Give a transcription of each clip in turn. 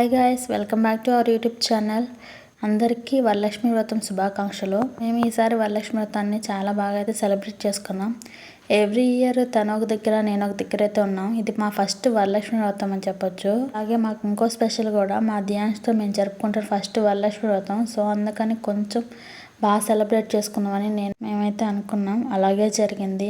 Hi guys, welcome back to our YouTube channel. అందరికీ వరలక్ష్మి వ్రతం శుభాకాంక్షలు. మేము ఈసారి వరలక్ష్మి వ్రతాన్ని చాలా బాగా అయితే సెలబ్రేట్ చేసుకున్నాం. ఎవ్రీ ఇయర్ తను ఒక దగ్గర నేను ఒక దగ్గర అయితే ఉన్నాం. ఇది మా ఫస్ట్ వరలక్ష్మి వ్రతం అని చెప్పొచ్చు. అలాగే మాకు ఇంకో స్పెషల్ కూడా మా ధ్యాన్స్తో మేము జరుపుకుంటాం ఫస్ట్ వరలక్ష్మి వ్రతం. సో అందుకని కొంచెం బాగా సెలబ్రేట్ చేసుకుందామని మేమైతే అనుకున్నాం. అలాగే జరిగింది.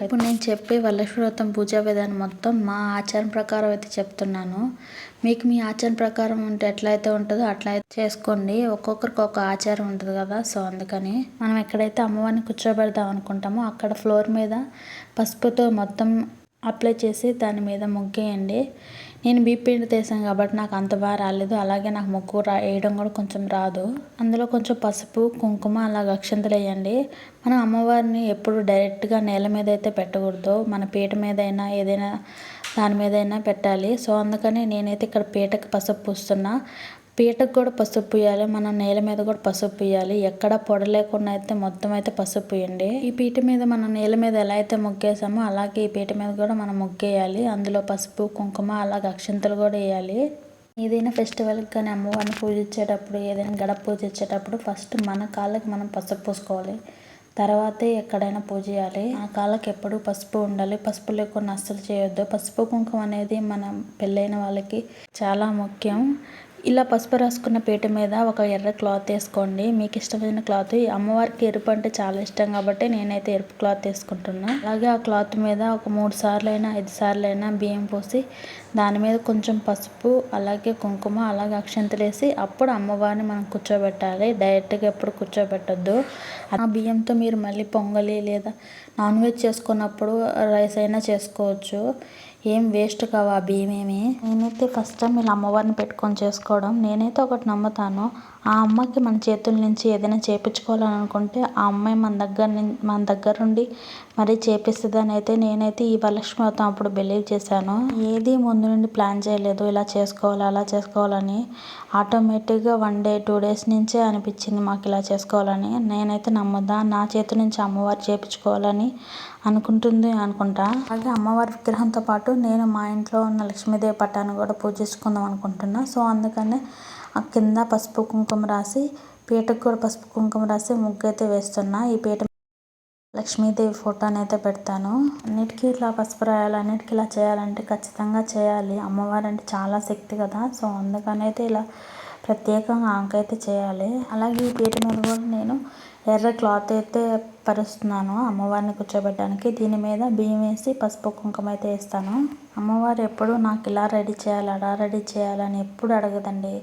ఇప్పుడు నేను చెప్పే వరలక్ష్మి వ్రతం పూజా విధానం మొత్తం మా ఆచారం ప్రకారం అయితే చెప్తున్నాను. మీకు మీ ఆచారం ప్రకారం ఉంటే ఎట్లయితే ఉంటుందో అట్లా అయితే చేసుకోండి. ఒక్కొక్కరికి ఒక ఆచారం ఉంటుంది కదా. సో అందుకని మనం ఎక్కడైతే అమ్మవారిని కూర్చోబెడదాం అనుకుంటామో అక్కడ ఫ్లోర్ మీద పసుపుతో మొత్తం అప్లై చేసి దాని మీద ముగ్గేయండి. నేను బీపిండి తీసాను కాబట్టి నాకు అంత బాగా రాలేదు. అలాగే నాకు ముగ్గు వేయడం కూడా కొంచెం రాదు. అందులో కొంచెం పసుపు, కుంకుమ, అలాగే అక్షంతలు వేయండి. మనం అమ్మవారిని ఎప్పుడు డైరెక్ట్గా నేల మీద అయితే పెట్టకూడదు. మన పీట మీద అయినా ఏదైనా దాని మీద అయినా పెట్టాలి. సో అందుకని నేనైతే ఇక్కడ పీటకి పసుపు పూస్తున్నా. పీటకు కూడా పసుపు పూయాలి, మనం నేల మీద కూడా పసుపు పూయాలి. ఎక్కడ పొడ లేకుండా అయితే మొత్తం అయితే పసుపు పూయండి. ఈ పీట మీద మనం నేల మీద ఎలా అయితే ముగ్గేసామో అలాగే ఈ పీట మీద కూడా మనం ముగ్గేయాలి. అందులో పసుపు, కుంకుమ, అలాగే అక్షంతలు కూడా వేయాలి. ఏదైనా ఫెస్టివల్కి కానీ అమ్మవారిని పూజించేటప్పుడు, ఏదైనా గడప పూజ ఇచ్చేటప్పుడు ఫస్ట్ మన కాళ్ళకి మనం పసుపు పూసుకోవాలి. తర్వాతే ఎక్కడైనా పూజ చేయాలి. ఆ కాళ్ళకి ఎప్పుడు పసుపు ఉండాలి. పసుపు లేకుండా అస్సలు చేయొద్దు. పసుపు కుంకుమ అనేది మన పెళ్ళైన వాళ్ళకి చాలా ముఖ్యం. ఇలా పసుపు రాసుకున్న పీట మీద ఒక ఎర్ర క్లాత్ వేసుకోండి. మీకు ఇష్టమైన క్లాత్. అమ్మవారికి ఎరుపు అంటే చాలా ఇష్టం కాబట్టి నేనైతే ఎరుపు క్లాత్ వేసుకుంటున్నా. అలాగే ఆ క్లాత్ మీద ఒక 3 సార్లు అయినా 5 సార్లు అయినా బియ్యం పోసి దాని మీద కొంచెం పసుపు, అలాగే కుంకుమ, అలాగే అక్షంతలు వేసి అప్పుడు అమ్మవారిని మనం కూర్చోబెట్టాలి. డైరెక్ట్గా ఎప్పుడు కూర్చోబెట్టద్దు. ఆ బియ్యంతో మీరు మళ్ళీ పొంగలి లేదా నాన్ వెజ్ చేసుకున్నప్పుడు రైస్ అయినా చేసుకోవచ్చు. ఏం వేస్ట్ కావు ఆ బియ్యం ఏమి. నేనైతే ఫస్ట్ టైం ఇలా అమ్మవారిని పెట్టుకొని చేసుకోవడం. నేనైతే ఒకటి నమ్ముతాను. ఆ అమ్మకి మన చేతుల నుంచి ఏదైనా చేయించుకోవాలని అనుకుంటే ఆ అమ్మాయి మన దగ్గర నుండి మరీ చేపిస్తుందని అయితే నేనైతే ఈ వరలక్ష్మి వ్రతం అప్పుడు బిలీవ్ చేశాను. ఏది ముందు నుండి ప్లాన్ చేయలేదు. ఇలా చేసుకోవాలి అలా చేసుకోవాలని. ఆటోమేటిక్గా 1 డే 2 డేస్ నుంచే అనిపించింది మాకు ఇలా చేసుకోవాలని. నేనైతే నమ్ముదా నా చేతి నుంచి అమ్మవారు చేయించుకోవాలని అనుకుంటా. అలాగే అమ్మవారి విగ్రహంతో పాటు నేను మా ఇంట్లో ఉన్న లక్ష్మీదేవి పటాన్ని కూడా పూజించుకుందాం అనుకుంటున్నా. సో అందుకనే ఆ కింద పసుపు కుంకుమ రాసి పీటకు కూడా పసుపు కుంకుమ రాసి ముగ్గు అయితే వేస్తున్నా. ఈ పీట లక్ష్మీదేవి ఫోటోని అయితే పెడతాను. అన్నిటికీ ఇట్లా పసుపు రాయాలి, అన్నిటికీ ఇలా చేయాలంటే ఖచ్చితంగా చేయాలి. అమ్మవారు అంటే చాలా శక్తి కదా. సో అందుకనైతే ఇలా ప్రత్యేకంగా ఆంకైతే చేయాలి. అలాగే ఈ పీట మీద కూడా నేను ఎర్ర క్లాత్ అయితే పరుస్తున్నాను అమ్మవారిని కూర్చోబెట్టడానికి. దీని మీద బియ్యం వేసి పసుపు కుంకుమ అయితే వేస్తాను. అమ్మవారు ఎప్పుడు నాకు ఇలా రెడీ చేయాలి అలా రెడీ చేయాలని ఎప్పుడు అడగదండి.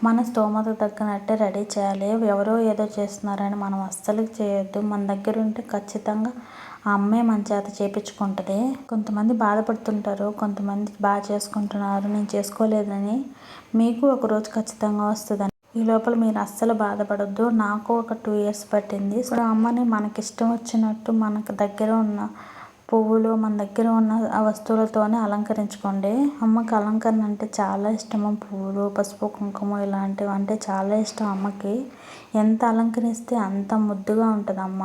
మన స్తోమతకు తగ్గినట్టే రెడీ చేయాలి. ఎవరో ఏదో చేస్తున్నారని మనం అస్సలు చేయొద్దు. మన దగ్గర ఉంటే ఖచ్చితంగా ఆ అమ్మే మన చేత చేయించుకుంటుంది. కొంతమంది బాధపడుతుంటారు, కొంతమంది బాగా చేసుకుంటున్నారు, నేను చేసుకోలేదని. మీకు ఒకరోజు ఖచ్చితంగా వస్తుందని. ఈ లోపల మీరు అస్సలు బాధపడొద్దు. నాకు ఒక 2 years పట్టింది. సో అమ్మని మనకి ఇష్టం వచ్చినట్టు మనకు దగ్గర ఉన్న పువ్వులు, మన దగ్గర ఉన్న ఆ వస్తువులతోనే అలంకరించుకోండి. అమ్మకి అలంకరణ అంటే చాలా ఇష్టము. పువ్వులు, పసుపు, కుంకుమ ఇలాంటివి అంటే చాలా ఇష్టం అమ్మకి. ఎంత అలంకరిస్తే అంత ముద్దుగా ఉంటుంది అమ్మ.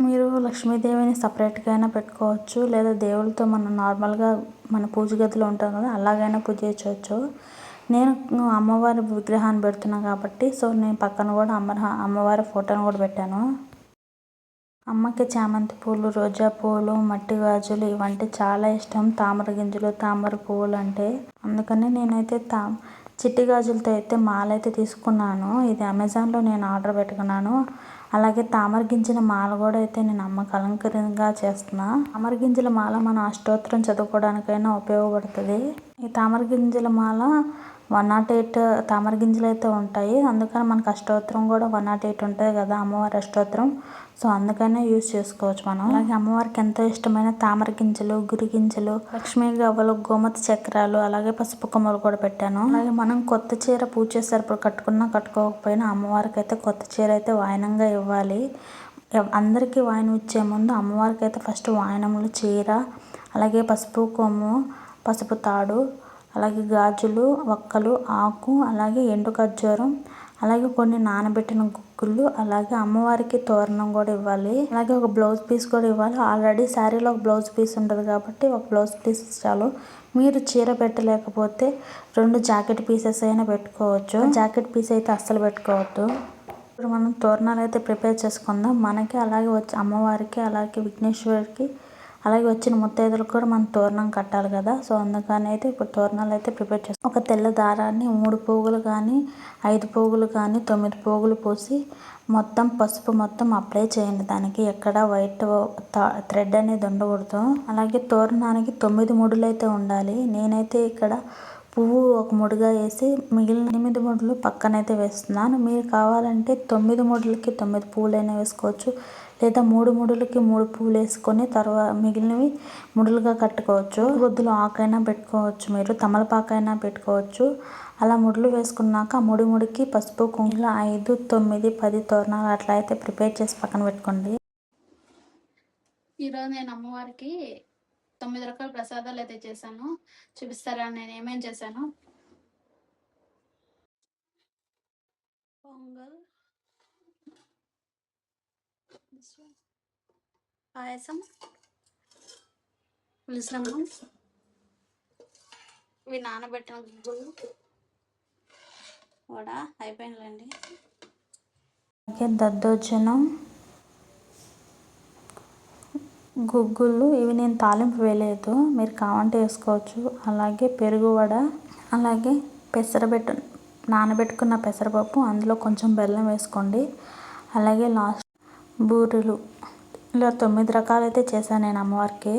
మీరు లక్ష్మీదేవిని సపరేట్గా అయినా పెట్టుకోవచ్చు, లేదా దేవులతో మనం నార్మల్గా మన పూజ గదిలో ఉంటాం కదా అలాగైనా పూజ చేయవచ్చు. నేను అమ్మవారి విగ్రహాన్ని పెడుతున్నాను కాబట్టి సో నేను పక్కన కూడా అమ్మవారి ఫోటోను కూడా పెట్టాను. అమ్మకి చామంతి పూలు, రోజా పూలు, మట్టి గాజులు ఇవంటే చాలా ఇష్టం. తామర గింజలు, తామర పువ్వులు అంటే. అందుకని నేనైతే చిట్టి గాజులతో అయితే మాల అయితే తీసుకున్నాను. ఇది అమెజాన్లో నేను ఆర్డర్ పెట్టుకున్నాను. అలాగే తామర గింజల మాల కూడా అయితే నేను అమ్మకి అలంకరణగా చేస్తున్నా. తామర గింజల మాల మనం అష్టోత్తరం చదువుకోవడానికైనా ఉపయోగపడుతుంది. ఈ తామర గింజల మాల 108 తామర గింజలు అయితే ఉంటాయి. అందుకని మనకు అష్టోత్తరం కూడా 108 ఉంటుంది కదా అమ్మవారి అష్టోత్తరం. సో అందుకనే యూజ్ చేసుకోవచ్చు మనం. అలాగే అమ్మవారికి ఎంతో ఇష్టమైన తామర గింజలు, గురి గింజలు, లక్ష్మీ గవ్వలు, గోమతి చక్రాలు, అలాగే పసుపు కొమ్మలు కూడా పెట్టాను. అలాగే మనం కొత్త చీర పూజ చేసేటప్పుడు కట్టుకున్నా కట్టుకోకపోయినా అమ్మవారికి అయితే కొత్త చీర అయితే వాయనంగా ఇవ్వాలి. అందరికీ వాయనం ఇచ్చే ముందు అమ్మవారికి అయితే ఫస్ట్ వాయనములు చీర, అలాగే పసుపు కొమ్ము, పసుపు తాడు, అలాగే గాజులు, వక్కలు, ఆకు, అలాగే ఎండు ఖర్జూరం, అలాగే కొన్ని నానబెట్టిన గుగ్గులు, అలాగే అమ్మవారికి తోరణం కూడా ఇవ్వాలి. అలాగే ఒక బ్లౌజ్ పీస్ కూడా ఇవ్వాలి. ఆల్రెడీ శారీలో ఒక బ్లౌజ్ పీస్ ఉంటుంది కాబట్టి ఒక బ్లౌజ్ పీస్ చాలు. మీరు చీర పెట్టలేకపోతే 2 జాకెట్ పీసెస్ అయినా పెట్టుకోవచ్చు. జాకెట్ పీస్ అయితే అస్సలు పెట్టుకోవద్దు. ఇప్పుడు మనం తోరణాలు అయితే ప్రిపేర్ చేసుకుందాం. మనకి అలాగే వచ్చి అమ్మవారికి, అలాగే విఘ్నేశ్వరికి, అలాగే వచ్చిన ముత్తైదులకు కూడా మనం తోరణం కట్టాలి కదా. సో అందుకని అయితే ఇప్పుడు తోరణాలు అయితే ప్రిపేర్ చేస్తాం. ఒక తెల్ల దారాన్ని 3 పోగులు కానీ 5 పోగులు కానీ 9 పోగులు పోసి మొత్తం పసుపు మొత్తం అప్లై చేయండి. దానికి ఎక్కడ వైట్ థ్రెడ్ అనేది ఉండకూడదు. అలాగే తోరణానికి 9 ముడులు అయితే ఉండాలి. నేనైతే ఇక్కడ పువ్వు ఒక ముడిగా వేసి మిగిలిన 8 ముడులు పక్కనైతే వేస్తున్నాను. మీరు కావాలంటే 9 ముడులకి 9 పువ్వులైనా వేసుకోవచ్చు, లేదా 3 ముడులకి 3 పువ్వులు వేసుకొని తర్వాత మిగిలినవి ముడులుగా కట్టుకోవచ్చు. బొద్దులు ఆకైనా పెట్టుకోవచ్చు, మీరు తమలపాకైనా పెట్టుకోవచ్చు. అలా ముడులు వేసుకున్నాక ముడికి పసుపు కుంకుమ 5, 9, 10 తోరణాలు అట్లా అయితే ప్రిపేర్ చేసి పక్కన పెట్టుకోండి. ఈరోజు నేను అమ్మవారికి 9 రకాల ప్రసాదాలు అయితే చేశాను. చూపిస్తారా నేను ఏమేం చేశాను? పొంగల్, పాయసం, పులిసన్నం, ఇవి నానబెట్టిన గుగ్గులు కూడా అయిపోయిందండి. దద్దోజనం, గుగ్గులు ఇవి నేను తాలింపు వేయలేదు, మీరు కావాలంటే వేసుకోవచ్చు. అలాగే పెరుగు వడ, అలాగే నానబెట్టుకున్న పెసరపప్పు, అందులో కొంచెం బెల్లం వేసుకోండి. అలాగే లాస్ట్ బూరెలు. ఇలా 9 రకాలు అయితే చేశాను నేను అమ్మవారికి.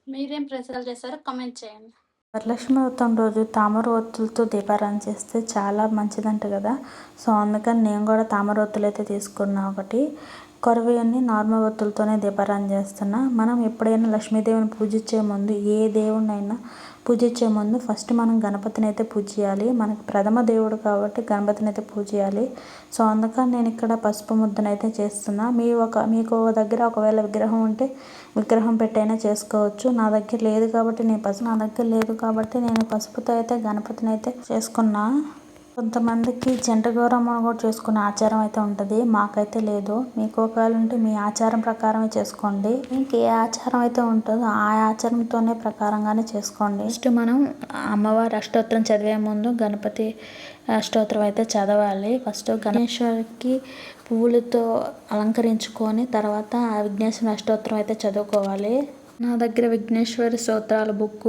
మీరేం ప్రసాదాలు చేశారో కామెంట్ చేయండి. వరలక్ష్మి వ్రతం రోజు తామర ఒత్తులతో దీపారాధన చేస్తే చాలా మంచిదంట కదా. సో అందుకని నేను కూడా తామర ఒత్తులు అయితే తీసుకున్నా. ఒకటి కొరవేయన్ని నార్మల్ ఒత్తులతోనే దీపారాధన చేస్తున్నా. మనం ఎప్పుడైనా లక్ష్మీదేవిని పూజించే ముందు, ఏ దేవుడినైనా పూజించే ముందు ఫస్ట్ మనం గణపతిని అయితే పూజ చేయాలి. మనకి ప్రథమ దేవుడు కాబట్టి గణపతిని అయితే పూజ చేయాలి. సో అందుకని నేను ఇక్కడ పసుపు ముద్దనైతే చేస్తున్నా. మీకు దగ్గర ఒకవేళ విగ్రహం ఉంటే విగ్రహం పెట్టైనా చేసుకోవచ్చు. నా దగ్గర లేదు కాబట్టి నేను పసుపుతో అయితే గణపతిని అయితే చేసుకున్నా. కొంతమందికి జంట గౌరమ్మను కూడా చేసుకునే ఆచారం అయితే ఉంటుంది, మాకైతే లేదు. మీకు ఒకవేళ ఉంటే మీ ఆచారం ప్రకారమే చేసుకోండి. మీకు ఏ ఆచారం అయితే ఉంటుందో ఆ ఆచారంతోనే ప్రకారంగానే చేసుకోండి. ఫస్ట్ మనం అమ్మవారి అష్టోత్తరం చదివే ముందు గణపతి అష్టోత్తరం అయితే చదవాలి. ఫస్ట్ గణేశ్వరికి పువ్వులతో అలంకరించుకొని తర్వాత విఘ్నేశ్వర అష్టోత్తరం అయితే చదువుకోవాలి. నా దగ్గర విఘ్నేశ్వరి స్తోత్రాల బుక్,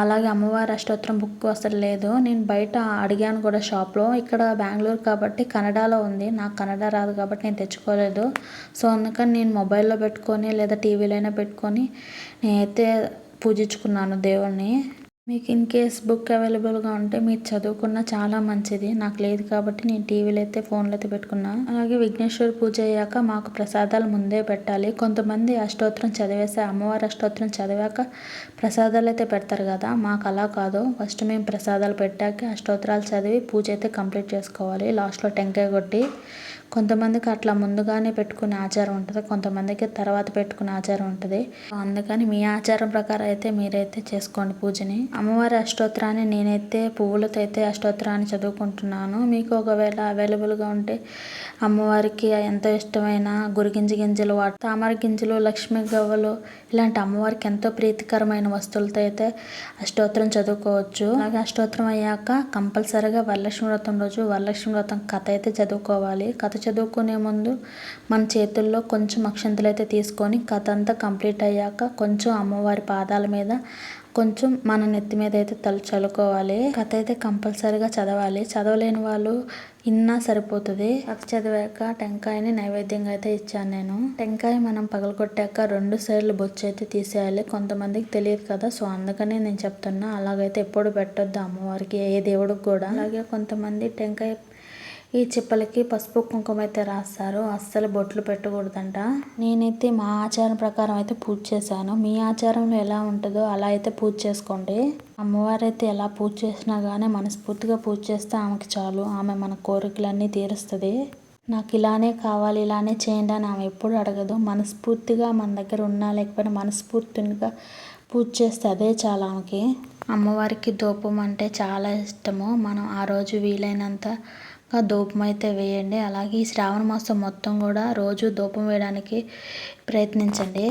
అలాగే అమ్మవారి అష్టోత్తరం బుక్ అసలు లేదు. నేను బయట అడిగాను కూడా షాప్లో. ఇక్కడ బెంగళూరు కాబట్టి కన్నడలో ఉంది, నాకు కన్నడ రాదు కాబట్టి నేను తెచ్చుకోలేదు. సో అందుకని నేను మొబైల్లో పెట్టుకొని లేదా టీవీలో అయినా పెట్టుకొని నేనైతే పూజించుకున్నాను దేవుణ్ణి. మీకు ఇన్ కేస్ బుక్ అవైలబుల్గా ఉంటే మీరు చదువుకున్న చాలా మంచిది. నాకు లేదు కాబట్టి నేను టీవీలో అయితే ఫోన్లో అయితే పెట్టుకున్నా. అలాగే విఘ్నేశ్వర పూజ అయ్యాక మాకు ప్రసాదాలు ముందే పెట్టాలి. కొంతమంది అష్టోత్తరం చదివేసి అమ్మవారి అష్టోత్తరం చదివాక ప్రసాదాలు అయితే పెడతారు కదా, మాకు అలా కాదు. ఫస్ట్ మేము ప్రసాదాలు పెట్టాక అష్టోత్తరాలు చదివి పూజ అయితే కంప్లీట్ చేసుకోవాలి. లాస్ట్లో టెంకాయ కొట్టి, కొంతమందికి అట్లా ముందుగానే పెట్టుకునే ఆచారం ఉంటుంది, కొంతమందికి తర్వాత పెట్టుకునే ఆచారం ఉంటుంది. అందుకని మీ ఆచారం ప్రకారం అయితే మీరైతే చేసుకోండి పూజని. అమ్మవారి అష్టోత్తరాన్ని నేనైతే పువ్వులతో అయితే అష్టోత్తరాన్ని చదువుకుంటున్నాను. మీకు ఒకవేళ అవైలబుల్గా ఉంటే అమ్మవారికి ఎంతో ఇష్టమైన గురిగింజ గింజలు, తామర గింజలు, లక్ష్మీ గవ్వలు ఇలాంటి అమ్మవారికి ఎంతో ప్రీతికరమైన వస్తువులతో అయితే అష్టోత్తరం చదువుకోవచ్చు. అలాగే అష్టోత్తరం అయ్యాక కంపల్సరీగా వరలక్ష్మి వ్రతం రోజు వరలక్ష్మి వ్రతం కథ అయితే చదువుకోవాలి. కథ చదువుకునే ముందు మన చేతుల్లో కొంచెం అక్షంతలు అయితే తీసుకొని కథ అంతా కంప్లీట్ అయ్యాక కొంచెం అమ్మవారి పాదాల మీద, కొంచెం మన నెత్తి మీద అయితే చల్లుకోవాలి. కథ అయితే కంపల్సరీగా చదవాలి. చదవలేని వాళ్ళు ఇన్నా సరిపోతుంది. కథ చదివాక టెంకాయని నైవేద్యంగా అయితే ఇచ్చాను నేను. టెంకాయ మనం పగలగొట్టాక 2 సైడ్లు బొచ్చు అయితే తీసేయాలి. కొంతమందికి తెలియదు కదా, సో అందుకనే నేను చెప్తున్నా. అలాగైతే ఎప్పుడు పెట్టొద్దు అమ్మవారికి, ఏ దేవుడికి కూడా. అలాగే కొంతమంది టెంకాయ ఈ చిప్పలకి పసుపు కుంకుమ అయితే రాస్తారు, అస్సలు బొట్లు పెట్టకూడదంట. నేనైతే మా ఆచారం ప్రకారం అయితే పూజ చేశాను. మీ ఆచారంలో ఎలా ఉంటుందో అలా అయితే పూజ చేసుకోండి. అమ్మవారు అయితే ఎలా పూజ చేసినా కానీ మనస్ఫూర్తిగా పూజ చేస్తే ఆమెకి చాలు, ఆమె మన కోరికలన్నీ తీరుస్తుంది. నాకు ఇలానే కావాలి, ఇలానే చేయండి అని ఆమె ఎప్పుడు అడగదు. మనస్ఫూర్తిగా మన దగ్గర ఉన్నా లేకపోయినా మనస్ఫూర్తిగా పూజ చేస్తే అదే చాలా ఆమెకి. అమ్మవారికి ధూపం అంటే చాలా ఇష్టము. మనం ఆ రోజు వీలైనంత ధూపం అయితే వేయండి. అలాగే ఈ శ్రావణ మాసం మొత్తం కూడా రోజు ధూపం వేయడానికి ప్రయత్నించండి.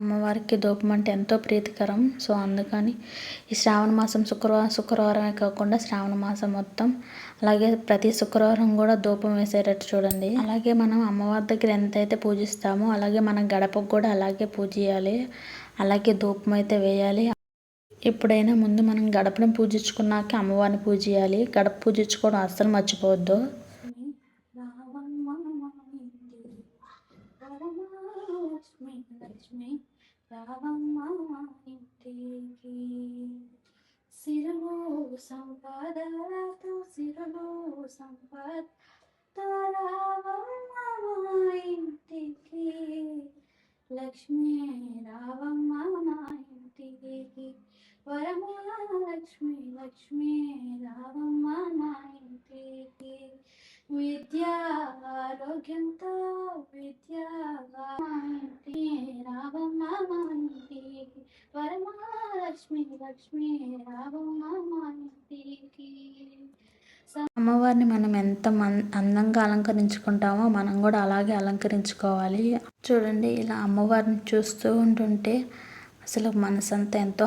అమ్మవారికి ధూపం అంటే ఎంతో ప్రీతికరం. సో అందుకని ఈ శ్రావణ మాసం శుక్రవారమే కాకుండా శ్రావణ మాసం మొత్తం అలాగే ప్రతి శుక్రవారం కూడా ధూపం వేసేటట్టు చూడండి. అలాగే మనం అమ్మవారి దగ్గర ఎంతైతే పూజిస్తామో అలాగే మన గడపకు కూడా అలాగే పూజ చేయాలి. అలాగే ధూపం అయితే వేయాలి. ఎప్పుడైనా ముందు మనం గడపను పూజించుకున్నాక అమ్మవారిని పూజ చేయాలి. గడప పూజించుకోవడం అస్సలు మర్చిపోవద్దు. సిరలో సంపద సిరలో సంపద ఇంటికి లక్ష్మీ రావమ్మ మా ఇంటికి వరమహాలక్ష్మి లక్ష్మీ రావమ్మ మా ఇంటికి విద్యా ఆరోగ్యంతో విద్యా రావమ్మ మా ఇంటికి వరమహాలక్ష్మి లక్ష్మీ రావమ్మ మా ఇంటికి. అమ్మవారిని మనం ఎంత అందంగా అలంకరించుకుంటామో మనం కూడా అలాగే అలంకరించుకోవాలి. చూడండి, ఇలా అమ్మవారిని చూస్తూ ఉంటుంటే అసలు మనసంతా ఎంతో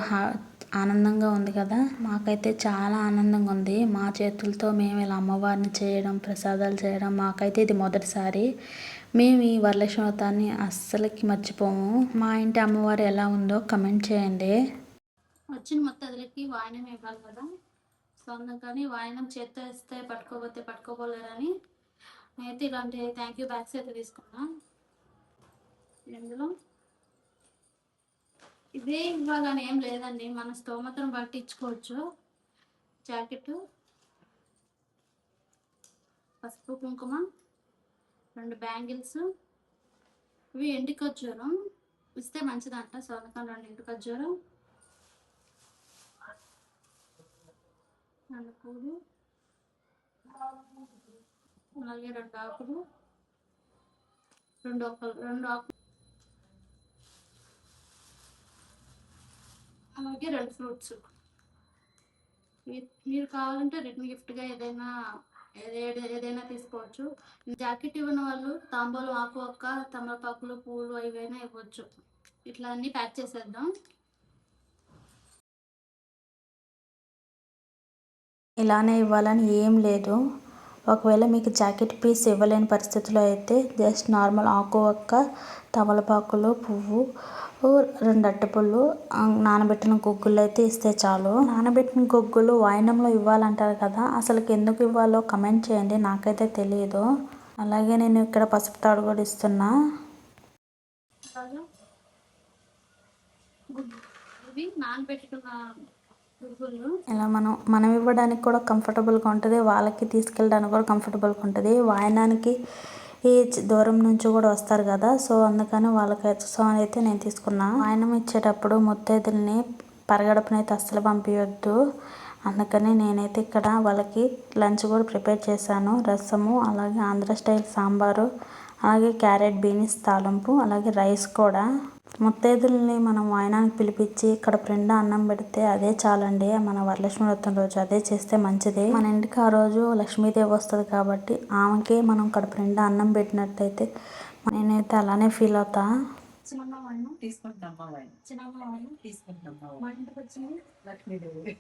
ఆనందంగా ఉంది కదా. మాకైతే చాలా ఆనందంగా ఉంది. మా చేతులతో మేము ఇలా అమ్మవారిని చేయడం, ప్రసాదాలు చేయడం మాకైతే ఇది మొదటిసారి. మేము ఈ వరలక్ష్మి వ్రతాన్ని అస్సలకి మర్చిపోము. మా ఇంటి అమ్మవారు ఎలా ఉందో కమెంట్ చేయండి. వచ్చిన మొత్తలకి వాయినం ఇవ్వాలి కదా, సో అందుకని వాయినం చేత్తో ఇస్తే పట్టుకోపోలేరని అయితే ఇలాంటి థ్యాంక్ యూ బ్యాగ్స్ అయితే తీసుకున్నా. ఇందులో ఇదే ఇవ్వాలని ఏం లేదండి, మన స్తోమతను బట్టి ఇచ్చుకోవచ్చు. జాకెట్, పసుపు కుంకుమ, 2 బ్యాంగిల్స్, ఇవి ఎండు ఖర్జూరం ఇస్తే మంచిదంట. సో అందుకని 2 ఎండు ఖర్జూరం, 2 పూలు, అలాగే 2 ఆకులు, 2 ఆకులు, అలాగే 2 ఫ్రూట్స్. మీరు కావాలంటే రిటర్న్ గిఫ్ట్గా ఏదైనా తీసుకోవచ్చు. జాకెట్ ఇవ్వని వాళ్ళు తాంబూలం ఆకు ఒక్క, తమలపాకులు, పూలు ఏవైనా ఇవ్వచ్చు. ఇట్లా అన్ని ప్యాక్ చేసేద్దాం. ఇలానే ఇవ్వాలని ఏం లేదు. ఒకవేళ మీకు జాకెట్ పీస్ ఇవ్వలేని పరిస్థితిలో అయితే జస్ట్ నార్మల్ ఆకు ఒక్క, తమలపాకులు, పువ్వు, 2 అరటిపళ్ళు, నానబెట్టిన గుగ్గులు అయితే ఇస్తే చాలు. నానబెట్టిన గుగ్గులు వాయినంలో ఇవ్వాలంటారు కదా, అసలుకి ఎందుకు ఇవ్వాలో కమెంట్ చేయండి, నాకైతే తెలియదు. అలాగే నేను ఇక్కడ పసుపు తాడు కూడా ఇస్తున్నా. ఇవి నానబెట్టుకున్న గుగ్గులు ఇలా మనం ఇవ్వడానికి కూడా కంఫర్టబుల్గా ఉంటుంది, వాళ్ళకి తీసుకెళ్ళడానికి కూడా కంఫర్టబుల్గా ఉంటుంది. వాయనానికి ఈ దూరం నుంచి కూడా వస్తారు కదా, సో అందుకని వాళ్ళకైతే అయితే నేను తీసుకున్నా. వాయనం ఇచ్చేటప్పుడు ముత్తైదుల్ని పరగడపనైతే అస్సలు పంపించొద్దు. అందుకని నేనైతే ఇక్కడ వాళ్ళకి లంచ్ కూడా ప్రిపేర్ చేశాను. రసము, అలాగే ఆంధ్ర స్టైల్ సాంబారు, అలాగే క్యారెట్ బీన్స్ తాలింపు, అలాగే రైస్ కూడా. ముత్తైదుల్ని మనం వాయనానికి పిలిపించి కడుపు నిండా అన్నం పెడితే అదే చాలండి. మన వరలక్ష్మి వ్రతం రోజు అదే చేస్తే మంచిది. మన ఇంటికి ఆ రోజు లక్ష్మీదేవి వస్తుంది కాబట్టి ఆమెకి మనం కడుపు నిండా అన్నం పెట్టినట్టయితే నేనైతే అలానే ఫీల్ అవుతా. లక్ష్మీదేవి